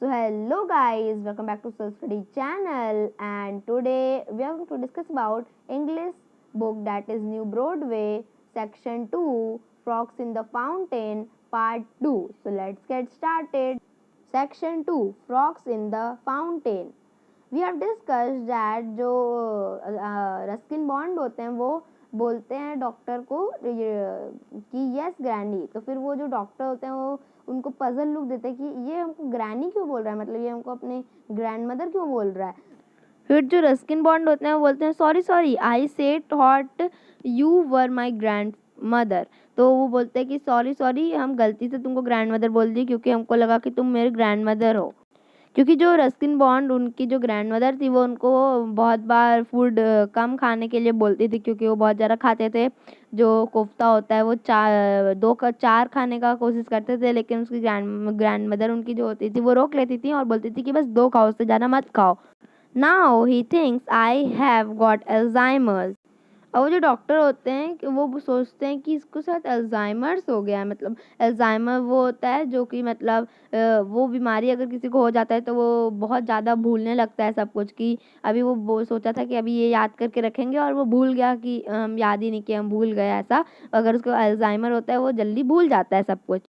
So hello guys, welcome back to Self Study channel, and today we are going to discuss about English book, that is New Broadway section 2, Frogs in the Fountain part 2. So let's get started. Section 2, Frogs in the Fountain. We have discussed that जो Ruskin bond होते हैं वो बोलते हैं doctor को कि yes granny, तो फिर वो जो डॉक्टर होते हैं वो उनको पजल लुक देते हैं कि ये हमको ग्रैनी क्यों बोल रहा है, मतलब ये हमको अपने ग्रैंड मदर क्यों बोल रहा है। फिर जो रस्किन बॉन्ड होते हैं वो बोलते हैं sorry I said thought you were my grand mother, तो वो बोलते हैं कि सॉरी हम गलती से तुमको ग्रैंड मदर बोल दी क्योंकि हमको लगा कि तुम मेरे ग्रैंड मदर हो। क्योंकि जो रस्किन बॉन्ड उनकी जो ग्रैंड मदर थी वो उनको बहुत बार फूड कम खाने के लिए बोलती थी, क्योंकि वो बहुत ज़्यादा खाते थे। जो कोफ्ता होता है वो 4 खाने का कोशिश करते थे, लेकिन उसकी ग्रैंड मदर उनकी जो होती थी वो रोक लेती थी और बोलती थी कि बस 2 खाओ, उससे ज़्यादा मत खाओ। Now he thinks I have got Alzheimer's. और वो जो डॉक्टर होते हैं कि वो सोचते हैं कि इसको शायद अल्जाइमर्स हो गया है। मतलब अल्जाइमर वो होता है जो कि मतलब वो बीमारी अगर किसी को हो जाता है तो वो बहुत ज़्यादा भूलने लगता है सब कुछ, कि अभी वो सोचा था कि अभी ये याद करके रखेंगे और वो भूल गया कि हम याद ही नहीं किया, हम भूल गए। ऐसा अगर उसको अल्जाइमर होता है वो जल्दी भूल जाता है सब कुछ।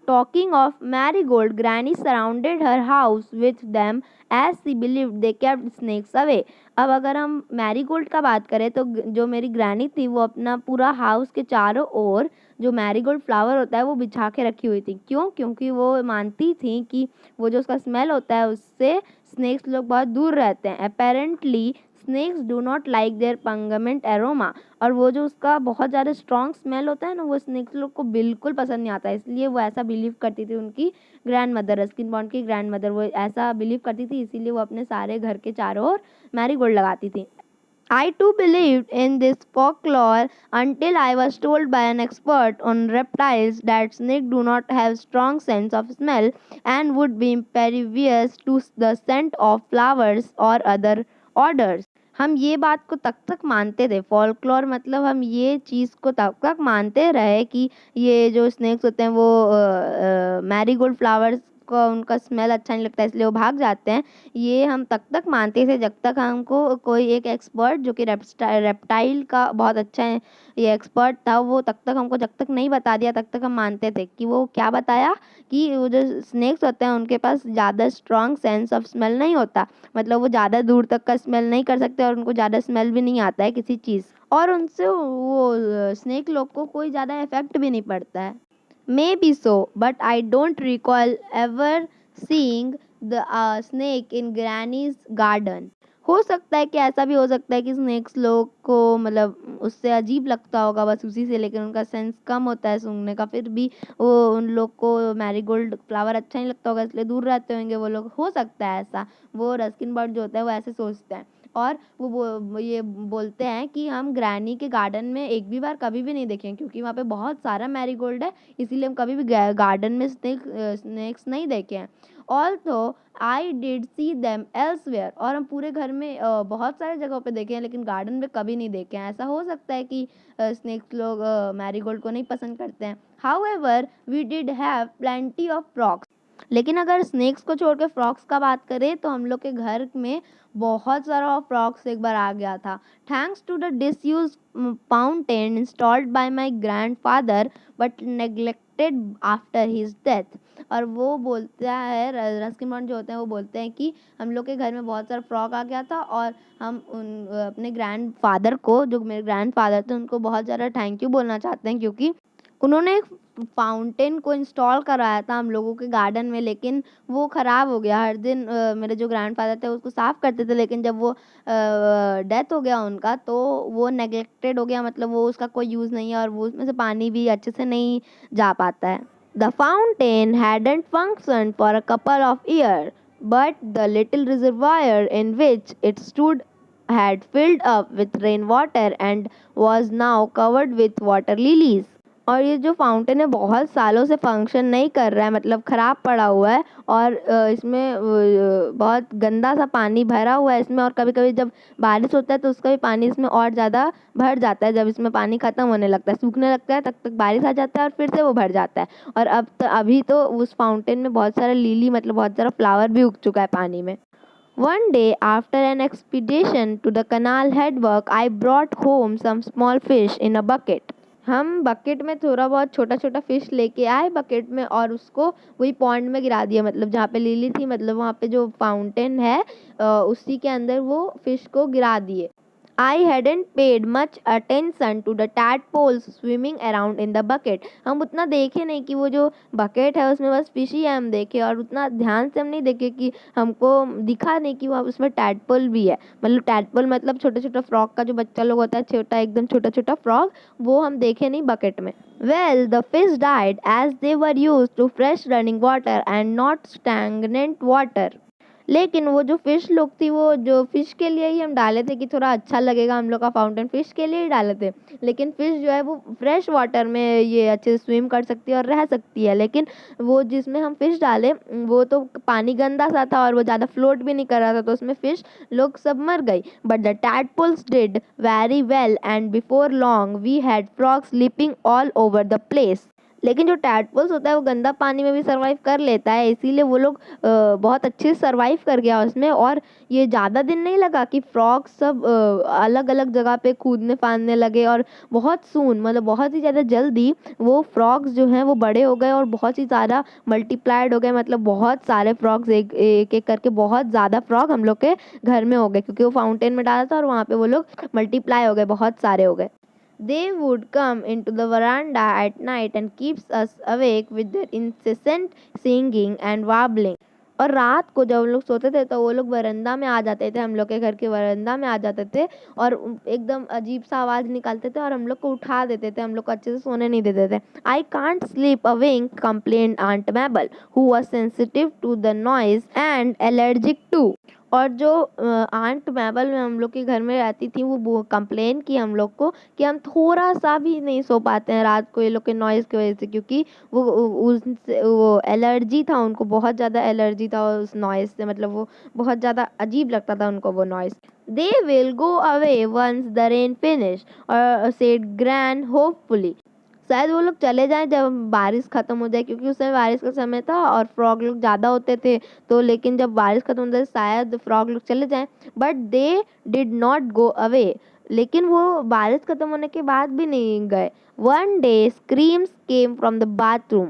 Talking of Marigold, Granny surrounded her house with them as she believed they kept snakes away. अब अगर हम मैरीगोल्ड का बात करें तो जो मेरी ग्रैनी थी वो अपना पूरा हाउस के चारों ओर जो मैरीगोल्ड फ्लावर होता है वो बिछा के रखी हुई थी। क्यों? क्योंकि वो मानती थी कि वो जो उसका स्मेल होता है उससे स्नेक्स लोग बहुत दूर रहते हैं। Apparently snakes do not like their pungent aroma, और वो जो उसका बहुत ज़्यादा स्ट्रॉन्ग स्मेल होता है ना वो स्नेक्स लोग को बिल्कुल पसंद नहीं आता, इसलिए वो ऐसा बिलीव करती थी। उनकी ग्रैंड मदर, रस्किन बॉन्ड की ग्रैंड मदर, वो ऐसा बिलीव करती थी, इसीलिए वो अपने सारे घर के चारों ओर मैरीगोल्ड लगाती थी। I too believed in this folklore until I was told by an expert on reptiles that snakes do not have strong sense of smell and would be impervious to the scent of flowers or other odors. हम ये बात को तक तक मानते थे, folklore मतलब हम ये चीज़ को तक तक मानते रहे कि ये जो स्नेक्स होते हैं वो मैरीगोल्ड फ्लावर्स को उनका स्मेल अच्छा नहीं लगता इसलिए वो भाग जाते हैं। ये हम तक तक मानते थे जब तक हमको कोई एक एक्सपर्ट जो कि रेप्टाइल का बहुत अच्छा है ये एक्सपर्ट था, वो तक तक हमको जब तक नहीं बता दिया तक तक हम मानते थे। कि वो क्या बताया कि वो जो स्नेक्स होते हैं उनके पास ज़्यादा स्ट्रॉन्ग सेंस ऑफ स्मेल नहीं होता, मतलब वो ज़्यादा दूर तक का स्मेल नहीं कर सकते और उनको ज़्यादा स्मेल भी नहीं आता है किसी चीज़, और उनसे वो स्नेक लोग को कोई ज़्यादा इफेक्ट भी नहीं पड़ता है। Maybe so, but I don't recall ever seeing the snake in Granny's garden. हो सकता है कि ऐसा भी हो सकता है कि स्नेक्स लोग को मतलब उससे अजीब लगता होगा बस उसी से, लेकिन उनका सेंस कम होता है सूंघने का, फिर भी वो उन लोग को मैरीगोल्ड फ्लावर अच्छा नहीं लगता होगा इसलिए दूर रहते होंगे वो लोग। हो सकता है ऐसा, वो रस्किन बर्ड जो होता है वो ऐसे सोचते हैं। और वो ये बोलते हैं कि हम ग्रैनी के गार्डन में एक भी बार कभी भी नहीं देखे, क्योंकि वहाँ पे बहुत सारा मैरीगोल्ड है, इसीलिए हम कभी भी गार्डन में स्नेक्स नहीं देखे हैं। Also I did see them elsewhere, और हम पूरे घर में बहुत सारे जगहों पे देखे हैं लेकिन गार्डन में कभी नहीं देखे हैं। ऐसा हो सकता है कि स्नेक्स लोग मैरीगोल्ड को नहीं पसंद करते हैं। However we did have plenty of frogs, लेकिन अगर स्नेक्स को छोड़ के फ्रॉक्स का बात करें तो हम लोग के घर में बहुत सारा फ्रॉक्स एक बार आ गया था। Thanks to the disuse fountain installed by my grandfather but neglected after his death. और वो बोलता है, रस्किन बॉन्ड जो होते हैं वो बोलते हैं कि हम लोग के घर में बहुत सारा फ्रॉक आ गया था और हम अपने ग्रैंडफादर को, जो मेरे ग्रैंडफादर थे, उनको बहुत ज़्यादा थैंक यू बोलना चाहते हैं, क्योंकि उन्होंने एक फाउंटेन को इंस्टॉल कराया था हम लोगों के गार्डन में, लेकिन वो ख़राब हो गया। हर दिन मेरे जो ग्रैंडफादर थे उसको साफ़ करते थे, लेकिन जब वो डेथ हो गया उनका तो वो नेग्लेक्टेड हो गया, मतलब वो उसका कोई यूज़ नहीं है और वो उसमें से पानी भी अच्छे से नहीं जा पाता है। The fountain hadn't functioned for a couple of years, but the little reservoir in which it stood had filled up with rainwater and was now covered with water lilies. और ये जो फाउंटेन है बहुत सालों से फंक्शन नहीं कर रहा है, मतलब ख़राब पड़ा हुआ है और इसमें बहुत गंदा सा पानी भरा हुआ है इसमें। और कभी-कभी जब बारिश होता है तो उसका भी पानी इसमें और ज़्यादा भर जाता है। जब इसमें पानी ख़त्म होने लगता है, सूखने लगता है, तब तक बारिश आ जाता है और फिर से वो भर जाता है। और अभी तो उस फाउंटेन में बहुत सारा लिली, मतलब बहुत सारा फ्लावर भी उग चुका है पानी में। One day, after an expedition to the canal headwork, I brought home some small fish in a bucket. हम बकेट में थोड़ा बहुत छोटा छोटा फिश लेके आए बकेट में, और उसको वही पॉन्ड में गिरा दिया, मतलब जहाँ पे लिली थी, मतलब वहाँ पे जो फाउंटेन है उसी के अंदर वो फिश को गिरा दिए। I hadn't paid much attention to the tadpoles swimming around in the bucket. हम उतना देखे नहीं कि वो जो बकेट है उसमें बस फिश ही है, हम देखे, और उतना ध्यान से हम नहीं देखे कि हमको दिखा नहीं कि वहाँ उसमें टैडपोल भी है। मतलब टैडपोल मतलब छोटा छोटा फ्रॉग का जो बच्चा लोग होता है, छोटा एकदम छोटा छोटा फ्रॉग, वो हम देखे नहीं बकेट में। Well, the fish died as they were used to fresh running water and not stagnant water. लेकिन वो जो फ़िश लोग थी, वो जो फ़िश के लिए ही हम डाले थे कि थोड़ा अच्छा लगेगा हम लोग का फाउंटेन, फ़िश के लिए ही डाले थे। लेकिन फ़िश जो है वो फ्रेश वाटर में ये अच्छे से स्विम कर सकती है और रह सकती है। लेकिन वो जिसमें हम फ़िश डाले वो तो पानी गंदा सा था और वो ज़्यादा फ्लोट भी नहीं कर रहा था, तो उसमें फ़िश लोग सब मर गई। But the tadpoles did very well and before long we had frogs sleeping all over the place. लेकिन जो टैडपोल्स होता है वो गंदा पानी में भी सर्वाइव कर लेता है, इसीलिए वो लोग बहुत अच्छे से सर्वाइव कर गया उसमें। और ये ज़्यादा दिन नहीं लगा कि फ्रॉग्स सब अलग अलग जगह पे कूदने फांदने लगे, और बहुत सून, मतलब बहुत ही ज़्यादा जल्दी वो फ्रॉग्स जो हैं वो बड़े हो गए और बहुत ही ज़्यादा मल्टीप्लाइड हो गए। मतलब बहुत सारे फ्रॉग्स एक एक एक करके बहुत ज़्यादा फ्रॉग हम लोग के घर में हो गए, क्योंकि वो फाउंटेन में डाला था और वहाँ पे वो लोग मल्टीप्लाई हो गए, बहुत सारे हो गए। They would come into the veranda at night and keeps us awake with their incessant singing and warbling. और रात को जब हम लोग सोते थे तो वो लोग वरांदा में आ जाते थे, हम लोग के घर के वरांदा में आ जाते थे और एकदम अजीब सा आवाज़ निकालते थे और हम लोग को उठा देते थे, हम लोग को अच्छे से सोने नहीं देते थे। I can't sleep a wink, complained Aunt Mabel, who was sensitive to the noise and allergic too. और जो आंट मैबल में हम लोग के घर में रहती थी वो कंप्लेन की हम लोग को कि हम थोड़ा सा भी नहीं सो पाते हैं रात को ये लोग के नॉइज़ की वजह से, क्योंकि वो एलर्जी था, उनको बहुत ज़्यादा एलर्जी था उस नॉइज़ से, मतलब वो बहुत ज़्यादा अजीब लगता था उनको वो noise. They will go away once the rain finish और सेड ग्रैंड होपफुली। शायद वो लोग चले जाएं जब बारिश ख़त्म हो जाए, क्योंकि उस समय बारिश का समय था और फ्रॉग लोग ज़्यादा होते थे, तो लेकिन जब बारिश ख़त्म हो जाए शायद फ्रॉग लोग चले जाएं। But they did not go away, लेकिन वो बारिश ख़त्म होने के बाद भी नहीं गए। One day screams came from the bathroom.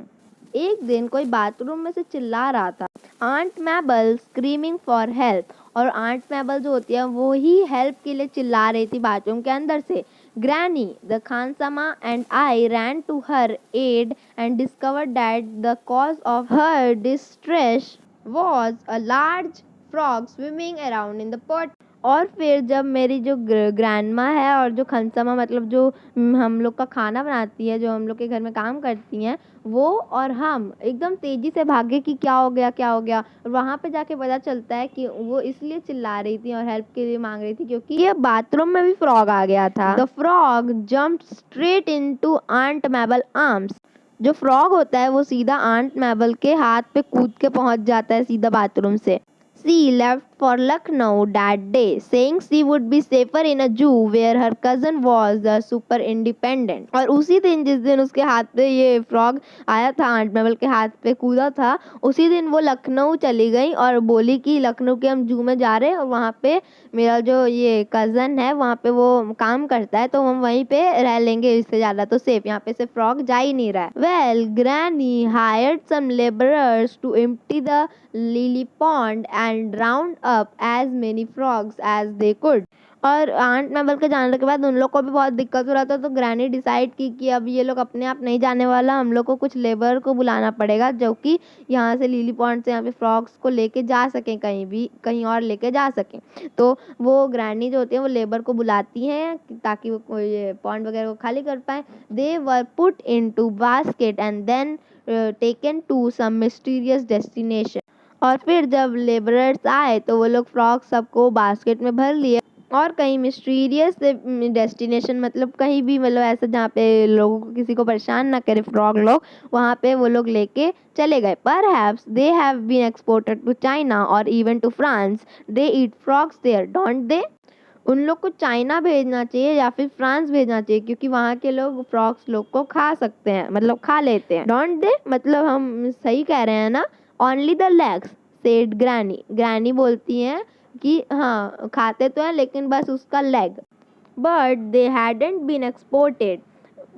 एक दिन कोई बाथरूम में से चिल्ला रहा था, आंट मैबल स्क्रीमिंग फॉर हेल्प। और आंट मैबल जो होती है वो ही हेल्प के लिए चिल्ला रही थी बाथरूम के अंदर से। Granny, the Khansama and I ran to her aid and discovered that the cause of her distress was a large frog swimming around in the pot. और फिर जब मेरी जो ग्रैंडमा है और जो खनसमा, मतलब जो हम लोग का खाना बनाती है, जो हम लोग के घर में काम करती हैं, वो और हम एकदम तेज़ी से भागे कि क्या हो गया क्या हो गया। और वहाँ पे जाके पता चलता है कि वो इसलिए चिल्ला रही थी और हेल्प के लिए मांग रही थी क्योंकि ये बाथरूम में भी फ्रॉग आ गया था। The frog jumped straight into aunt Mabel arms. जो फ्रॉग होता है वो सीधा आंट मैबल के हाथ पे कूद के पहुंच जाता है सीधा बाथरूम से। She left for Lucknow that day, saying she would be safer in a zoo where her cousin was the super independent. और उसी दिन जिस दिन उसके हाथ पे ये फ्रॉग आया था, आंट मैबल के हाथ पे कूदा था, उसी दिन वो लखनऊ चली गई और बोली कि लखनऊ के हम जू में जा रहे हैं और वहाँ पे मेरा जो ये कज़न है वहाँ पे वो काम करता है, तो हम वहीं पे रह लेंगे, इससे ज़्यादा तो सेफ, यहाँ पे से फ्रॉग जा ही नहीं रहा है। Well, Granny hired some laborers to empty the lily pond and round up as many frogs as they could. और आंट मैबल के जाने के बाद उन लोग को भी बहुत दिक्कत हो रहा था, तो ग्रैनी डिसाइड की कि अब ये लोग अपने आप नहीं जाने वाला, हम लोग को कुछ लेबर को बुलाना पड़ेगा जो कि यहाँ से लिली पॉन्ड से यहाँ पे फ्रॉग्स को लेके जा सकें, कहीं भी कहीं और लेके जा सकें। तो वो ग्रैनी जो होती है वो लेबर को बुलाती हैं ताकि वो ये पॉन्ड वगैरह को खाली कर पाए। They were put into basket and then taken to some mysterious destination. और फिर जब लेबरर्स आए तो वो लोग फ्रॉग सबको बास्केट में भर लिए और कहीं मिस्टीरियस डेस्टिनेशन मतलब कहीं भी मतलब ऐसा जहाँ पे लोगों को किसी को परेशान ना करे फ्रॉग लोग, वहाँ पे वो लोग लेके चले गए. Perhaps they have been exported to China or even to France. They eat frogs there, don't they? उन लोग को चाइना भेजना चाहिए या फिर फ्रांस भेजना चाहिए, क्योंकि वहाँ के लोग फ्रॉग्स लोग को खा सकते हैं, मतलब खा लेते हैं. डोंट दे मतलब हम सही कह रहे हैं ना. Only the legs said granny. Granny बोलती हैं कि हाँ खाते तो हैं लेकिन बस उसका leg. But they hadn't been exported.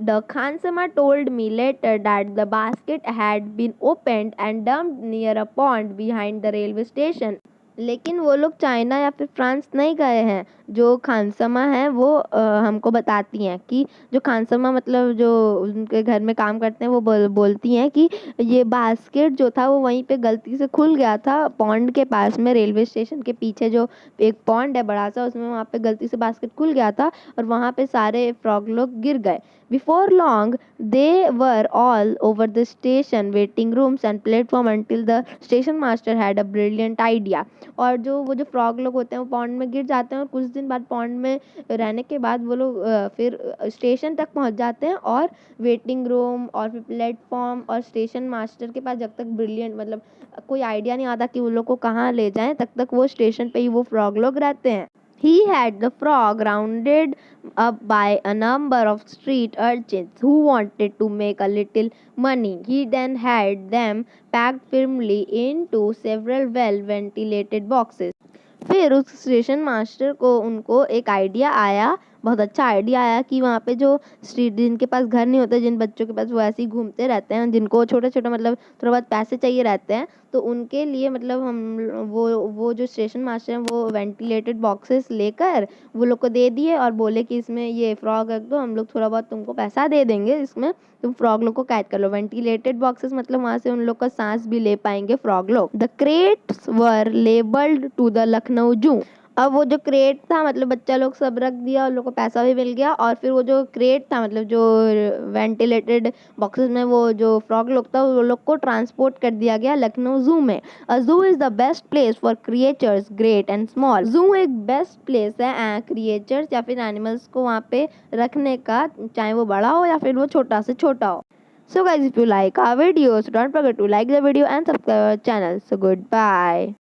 The Khansama told me later that the basket had been opened and dumped near a pond behind the railway station. लेकिन वो लोग चाइना या फिर फ्रांस नहीं गए हैं. जो खानसमा है वो हमको बताती हैं कि जो खानसमा मतलब जो उनके घर में काम करते हैं वो बोलती हैं कि ये बास्केट जो था वो वहीं पे गलती से खुल गया था पॉन्ड के पास में. रेलवे स्टेशन के पीछे जो एक पॉन्ड है बड़ा सा, उसमें वहाँ पे गलती से बास्केट खुल गया था और वहाँ पे सारे फ्रॉग लोग गिर गए. Before long, they were all over the station waiting rooms and platform until the station master had a brilliant idea. और वो जो फ्रॉग लोग होते हैं वो पॉन्ड में गिर जाते हैं और कुछ दिन बाद पॉन्ड में रहने के बाद वो लोग फिर स्टेशन तक पहुंच जाते हैं और वेटिंग रूम और फिर प्लेटफॉर्म और स्टेशन मास्टर के पास जब तक ब्रिलियंट मतलब कोई आइडिया नहीं आता कि वो लोग को कहाँ ले जाएं, तब तक वो स्टेशन पे ही वो फ्रॉग लोग रहते हैं. He had the frog rounded up by a number of street urchins who wanted to make a little money. He then had them packed firmly into several well-ventilated boxes. फिर उस station master को उनको एक idea आया, बहुत अच्छा idea आया कि वहाँ पे जो स्ट्रीट जिनके पास घर नहीं होते, जिन बच्चों के पास वो ऐसे ही घूमते रहते हैं, जिनको छोटे छोटे मतलब थोड़ा बहुत पैसे चाहिए रहते हैं, तो उनके लिए मतलब हम वो जो स्टेशन मास्टर हैं वो वेंटिलेटेड बॉक्सेस लेकर वो लोग को दे दिए और बोले कि इसमें ये फ्रॉग रख दो, हम लोग थोड़ा बहुत तुमको पैसा दे देंगे, इसमें तुम फ्रॉग लोग को कैद कर लो. वेंटिलेटेड बॉक्सेस मतलब वहाँ से उन लोग का सांस भी ले पाएंगे फ्रॉग लोग. The crates were labelled to the Lucknow zoo. अब वो जो क्रेट था मतलब बच्चा लोग सब रख दिया, उन लोग को पैसा भी मिल गया और फिर वो जो क्रेट था मतलब जो वेंटिलेटेड बॉक्सेस में वो जो फ्रॉग लोग था वो लोग को ट्रांसपोर्ट कर दिया गया लखनऊ जू में. अ जू is the best place for creatures great and small. जू एक बेस्ट प्लेस है क्रिएचर्स या फिर एनिमल्स को वहाँ पे रखने का, चाहे वो बड़ा हो या फिर वो छोटा से छोटा हो. So guys, if you like our videos, don't forget to like the video and subscribe our channel. So goodbye.